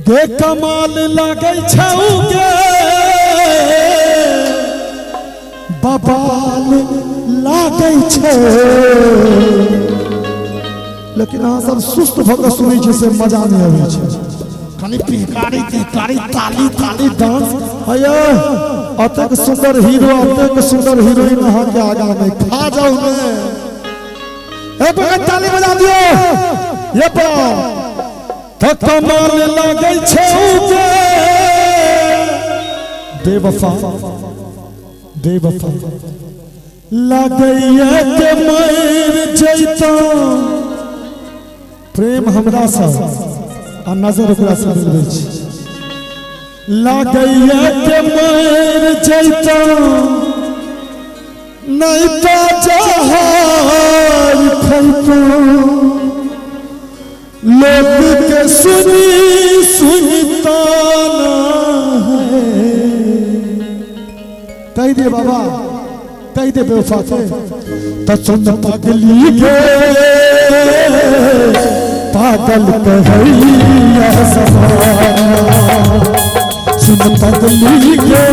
गे कमाल लागे छौगे बबाल लागे छे, लेकिन अहाँ सब सुस्त भऽ सुनै छी से मजा नहीं आबै छै। खाली पिहकारी तिहकारी ताली ताली डांस अयो अतेक सुंदर हीरो अतेक सुंदर हीरोइन अहाँ के आगा में खा जाओ ने। ए पर ताली बजा दियो ये पर कमाल लागे छौगे बेवफा बेवफा लागैया के मर जैता प्रेम हमरा सा आ नजर ओकरा से मिलबै छै। लागैया के मर जैता नहीं तो जहार खैता, लोग के सुनी सुनता ना है। कह दे बाबा कह दे बेवफा के तो सुन पगली के पागल कहैया समाना, सुन पगली के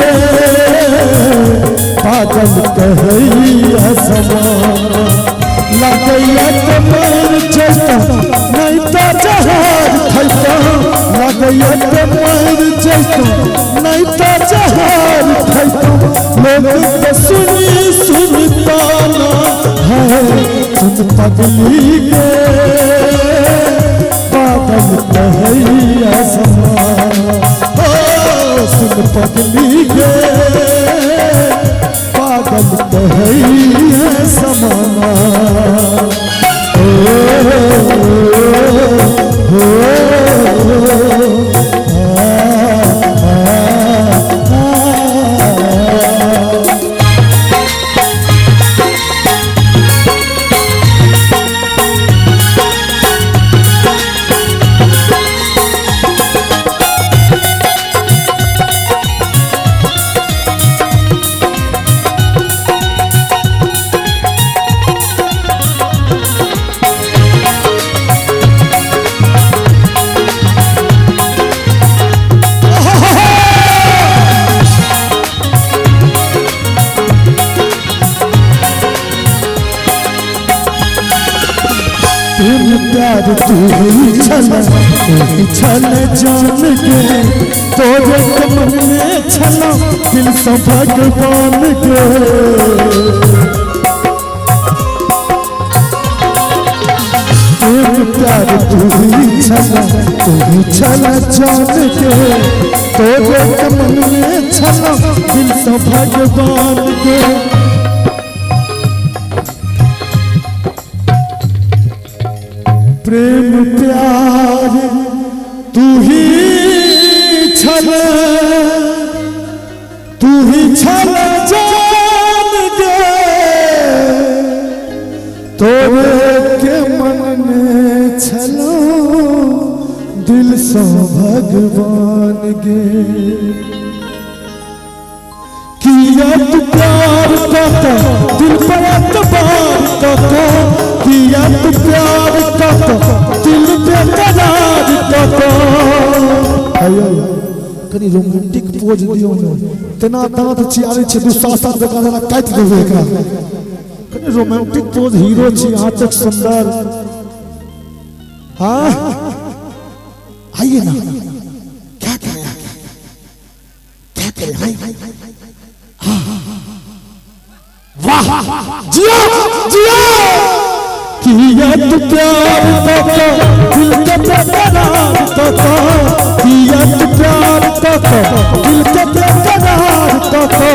पागल कहैया समाना। लागैया के मर जैता नहीं तो जहार खैता, लागैया के मर जैता नहीं तो जहार खैता, लोग के सुनी सुनता ना है। सुन पगली के पागल कहैया समाना, सुन पगली के पागल कहैया समाना। प्यार तू ही छल जान के तोरे मन में छला दिल से भगवान के। प्यार तू ही छल जान के तोरे मन में छला दिल से भगवान के। प्रेम प्यार तू ही छल जान के तोरे के मन में छलो दिल से भगवान गे। किया तू प्यार करता दिल पर एतबार करता, किया तू प्यार करता दिल पे करार करता। आयो कनी रोमांटिक पोज दियो न तना दांत चियारे छे दुशासन जका जरा काट देबे एकरा। कनी रोमांटिक पोज हीरो छी आज तक सुंदर। हां आइए ना क्या करे हाय वाह जिया जिया। किया तू प्यार करता दिल के बेकरार करता, किया तू प्यार करता दिल के बेकरार करता,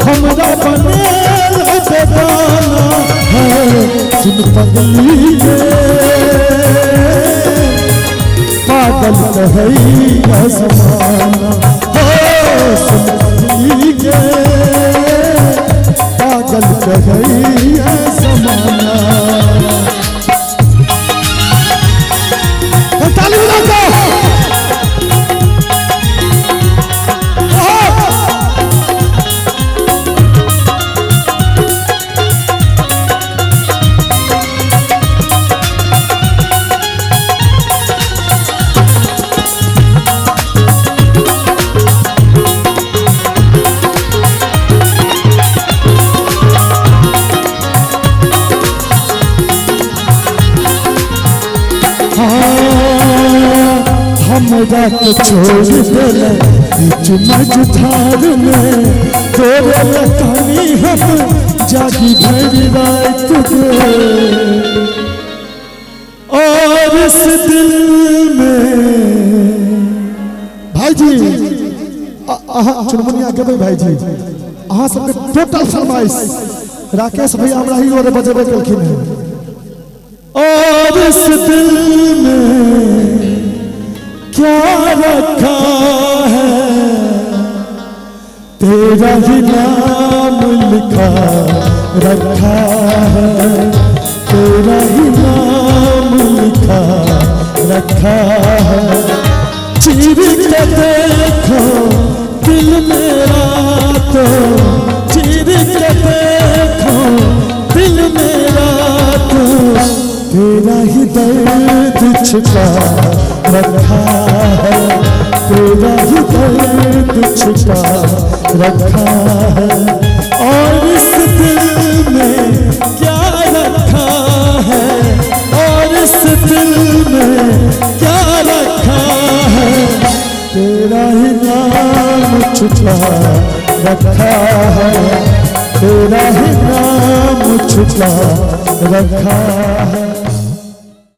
हमरा बनेल बेगाना है। सुन पगली के पागल कहैया समाना, सुन पगली के पागल कहैया समाना। ताली बजा दो। हमरा के छोड़ देला बीच मझधार में, तोरे लतानी हम जागी भरी रात के। और इस दिल में भाई जी चुनमुनिया के भाई जी अहाँ सबके टोटल फरमाइश राकेश भैया हमरा ही और बजेबे केलखिन है। और इस दिल में क्या रखा है, तेरा ही नाम लिखा रखा है, तेरा ही नाम लिखा रखा है। चीर के देखो दिल मेरा तो, चीर के देखो दिल मेरा तो, तेरा ही दर्द छिपा रखा है, तेरा ही दर्द छिपा रखा है। और इस दिल में क्या रखा है, और इस दिल में क्या रखा है, तेरा ही नाम छुपा रखा है, तेरा ही नाम छुपा रखा है।